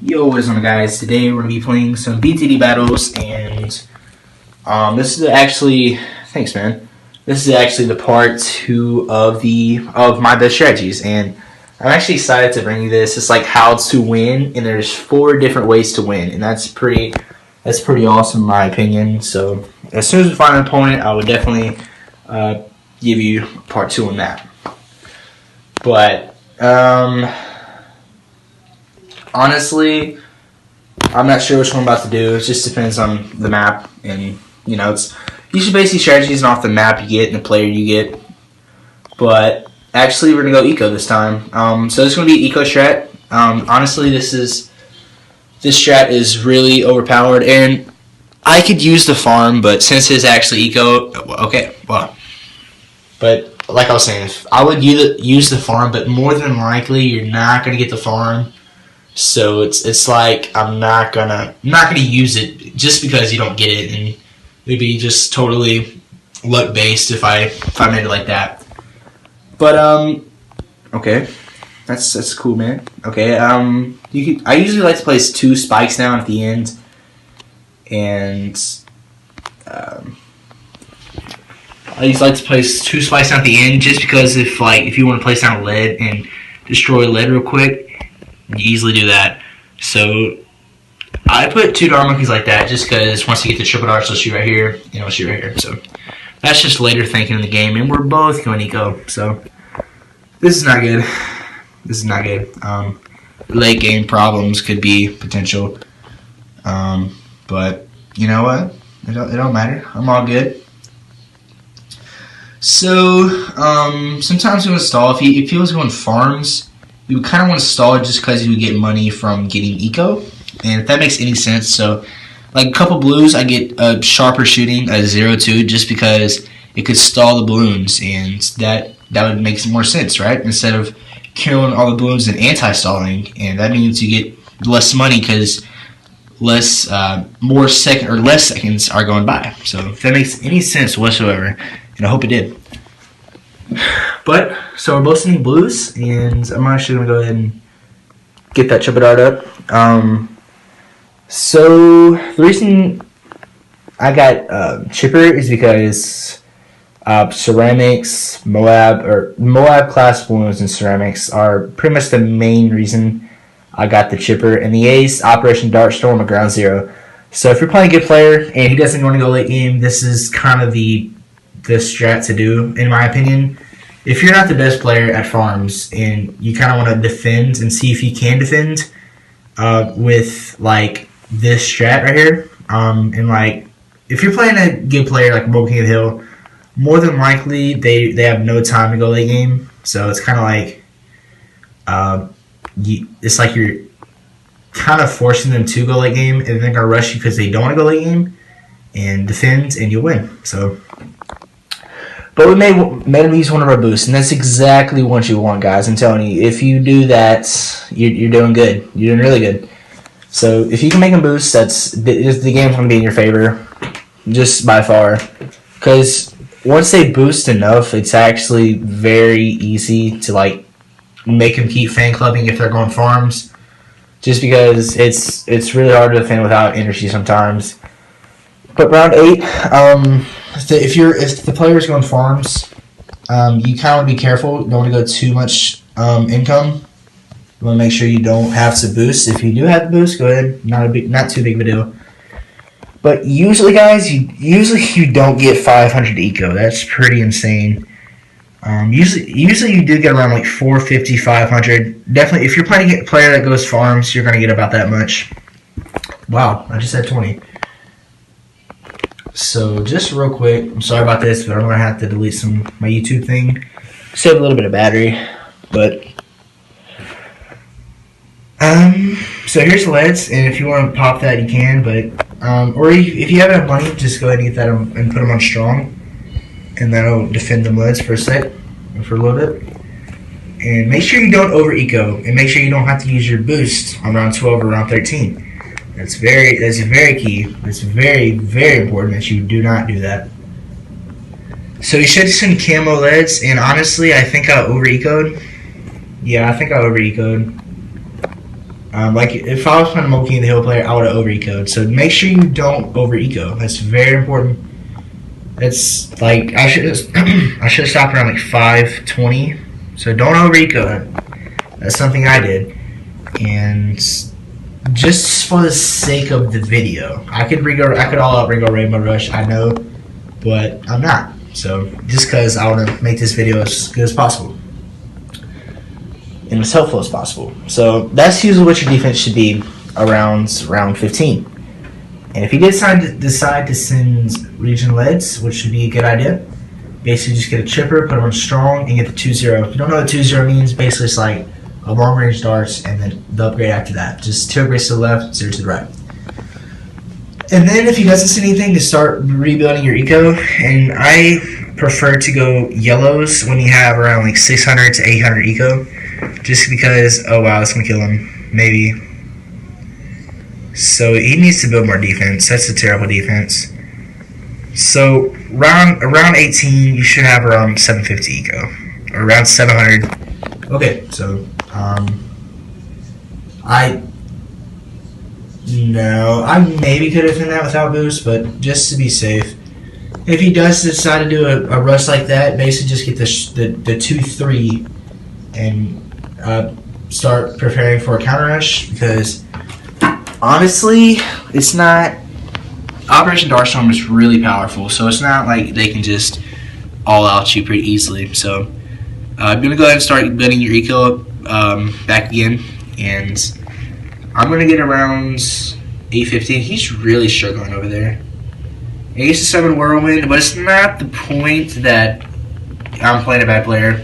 Yo, what's up, guys? Today we're gonna be playing some BTD battles, and this is actually, thanks, man. This is actually the part 2 of my best strategies, and I'm actually excited to bring you this. It's like how to win, and there's 4 different ways to win, and that's pretty awesome in my opinion. So as soon as we find an opponent, I would definitely give you part 2 on that. But honestly, I'm not sure which one I'm about to do. It just depends on the map, and it's usually basically strategies off the map you get and the player you get. But actually, we're gonna go eco this time. So this is gonna be eco strat. Honestly, this strat is really overpowered, and I could use the farm, but since it's actually eco, okay, well, but like I was saying, I would use the farm, but more than likely, you're not gonna get the farm. So it's like I'm not gonna use it just because you don't get it, and it'd be just totally luck based if I made it like that. But okay, that's cool, man. Okay, I usually like to place 2 spikes down at the end, and I usually like to place 2 spikes down at the end just because if you want to place down lead and destroy lead real quick, you easily do that. So I put 2 dart monkeys like that just because once you get the triple darts, it'll shoot right here and it'll shoot right here. So that's just later thinking in the game, and we're both going eco. So this is not good. This is not good. Late game problems could be potential. But you know what? It don't matter. I'm all good. So sometimes you want to stall if you was going farms. You would kind of want to stall it just because you would get money from getting eco, and if that makes any sense. So, like a couple blues, I get a sharper shooting, a 0-2, just because it could stall the balloons, and that would make more sense, right? Instead of killing all the balloons and anti-stalling, and that means you get less money because less seconds are going by. So, if that makes any sense whatsoever, and I hope it did. But, so we're both sending blues, and I'm actually going to go ahead and get that triple dart up. So, the reason I got chipper is because ceramics, Moab class balloons and ceramics are pretty much the main reason I got the chipper. And the ace, Operation Dart Storm, or Ground Zero. So, if you're playing a good player and he doesn't want to go late game, this is kind of the strat to do, in my opinion. If you're not the best player at farms and you kind of want to defend and see if you can defend with like this strat right here, and like if you're playing a good player like Mobile King of the Hill, more than likely they have no time to go late game. So it's kind of like it's like you're kind of forcing them to go late game, and they're gonna rush you because they don't want to go late game and defend, and you'll win. So. But we made him use one of our boosts, and that's exactly what you want, guys. I'm telling you, if you do that, you're doing good. You're doing really good. So if you can make him boost, the game's going to be in your favor, just by far. Because once they boost enough, it's actually very easy to like make them keep fan clubbing if they're going farms. Just because it's really hard to defend without energy sometimes. But round 8, if the player is going farms, you kind of want to be careful. You don't want to go too much income. You want to make sure you don't have to boost. If you do have to boost, go ahead. Not too big of a deal. But usually, guys, you don't get 500 eco. That's pretty insane. Usually you do get around like 450, 500. Definitely, if you're playing a player that goes farms, you're going to get about that much. Wow, I just had 20. So just real quick, I'm sorry about this, but I'm gonna have to delete my YouTube thing. Save a little bit of battery, but so here's the leads, and if you want to pop that, you can. But or if you have enough money, just go ahead and get that and put them on strong, and that'll defend them leads for a sec, or for a little bit. And make sure you don't over eco, and make sure you don't have to use your boost on round 12 or round 13. That's very key. It's very, very important that you do not do that. So you should send camo leads, and honestly, I think I over-ecoed. Yeah, I think I over-ecoed. Like if I was playing a Mobile King of the Hill player, I would have over ecoed. So make sure you don't over eco. That's very important. It's like I should have stopped around like 520. So don't over eco. That's something I did, and just for the sake of the video, I could all out Ringo Rainbow Rush. I know, but I'm not. So just because I want to make this video as good as possible and as helpful as possible. So that's usually what your defense should be around round 15. And if you decide to send Region Leads, which would be a good idea, basically just get a chipper, put them on strong, and get the 2-0. If you don't know what 2-0 means, basically it's like a long range darts and then the upgrade after that. Just 2 upgrades to the left, 0 to the right. And then if he doesn't see anything, to start rebuilding your eco. And I prefer to go yellows when you have around like 600 to 800 eco. Just because, oh wow, that's going to kill him. Maybe. So he needs to build more defense. That's a terrible defense. So around 18, you should have around 750 eco. Or around 700. Okay, so I maybe could have done that without boost, but just to be safe, if he does decide to do a rush like that, basically just get the 2-3 and start preparing for a counter rush, because honestly, it's not. Operation Darstorm is really powerful, so it's not like they can just all out you pretty easily. So I'm going to go ahead and start building your eco back again, and I'm going to get around 815. He's really struggling over there. He gets to summon Whirlwind, but it's not the point that I'm playing a bad player.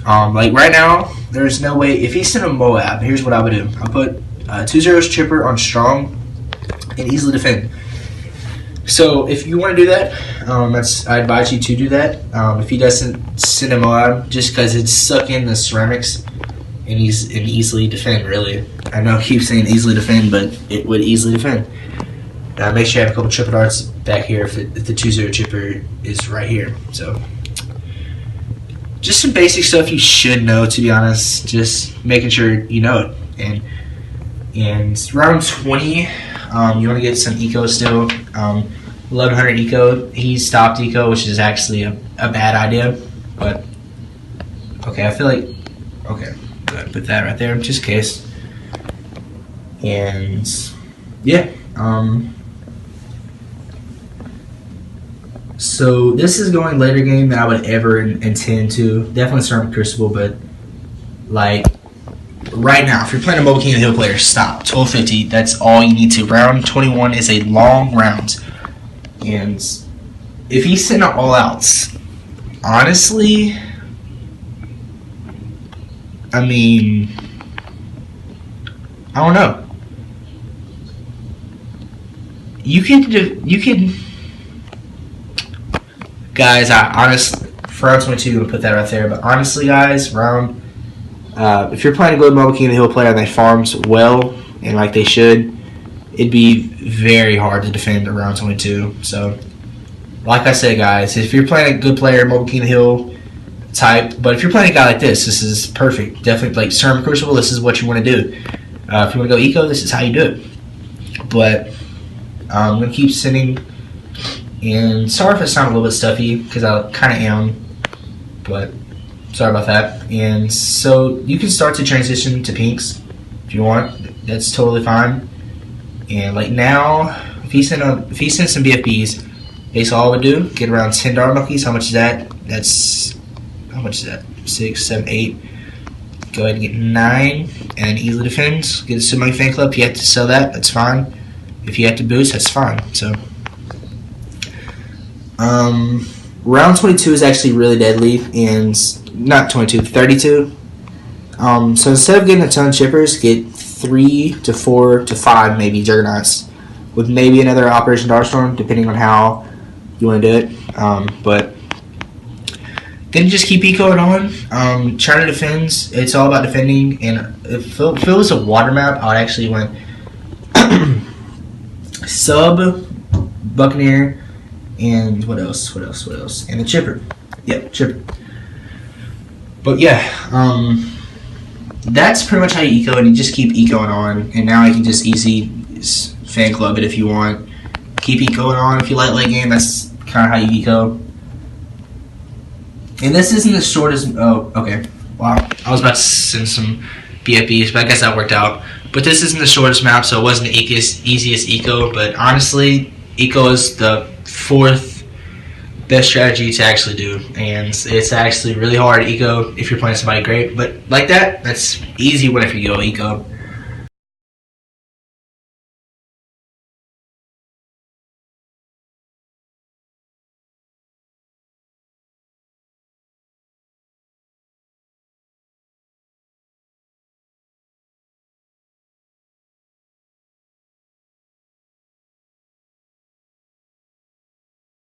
Like right now, there's no way. If he's in a Moab, here's what I would do. I'll put 2-0's chipper on strong and easily defend. So if you want to do that, I advise you to do that. If he doesn't send a Moab, just because it's suck in the ceramics and easily defend. Really, I know I keep saying easily defend, but it would easily defend. Make sure you have a couple triple darts back here if the 2-0 chipper is right here. So just some basic stuff you should know, to be honest. Just making sure you know it. And round 20, you want to get some eco still. 1100 eco. He stopped eco, which is actually a bad idea. But okay, I feel like okay. Put that right there, just in case. And yeah. So this is going later game than I would ever intend to. Definitely start with Crucible, but like right now, if you're playing a Mobile King of the Hill player, stop. 1250, that's all you need to. Round 21 is a long round. And if he's sitting on all outs, honestly, I mean, I don't know. You can, guys, I honestly, for round 22, I'm going to put that right there. But honestly, guys, if you're playing a good Mobile King of the Hill player and they farms well and like they should, it'd be very hard to defend around 22. So, like I said, guys, if you're playing a good player, Mobile King of the Hill type, but if you're playing a guy like this is perfect. Definitely, like Sermon Crucible, this is what you want to do. If you want to go eco, this is how you do it. But I'm going to keep sending, and sorry if I sound a little bit stuffy, because I kind of am, but sorry about that. And so you can start to transition to pinks if you want. That's totally fine. And like now, if he sends some BFBs, basically all I would do, get around 10 Dart Monkeys. How much is that? How much is that? 6, 7, 8. Go ahead and get 9, and easily defends. Get a Super Monkey Fan Club. If you have to sell that, that's fine. If you have to boost, that's fine. So, round 22 is actually really deadly, and not 22, 32. So instead of getting a ton of chippers, get 3 to 4 to 5 maybe Juggernauts, with maybe another Operation Darstorm, depending on how you want to do it. But then just keep ecoing on. Try to defend. It's all about defending. And if it was a water map, I would actually went sub, Buccaneer, and what else? And the chipper. Yep, chipper. But yeah, that's pretty much how you eco, and you just keep ecoing on. And now you can just easy fan club it if you want. Keep ecoing on if you like late game. That's kind of how you eco. And this isn't as short as... Oh, okay. Wow. I was about to send some BFBs, but I guess that worked out. But this isn't the shortest map, so it wasn't the easiest eco. But honestly, eco is the 4th best strategy to actually do. And it's actually really hard eco if you're playing somebody great. But like that, that's easy whenever you go eco.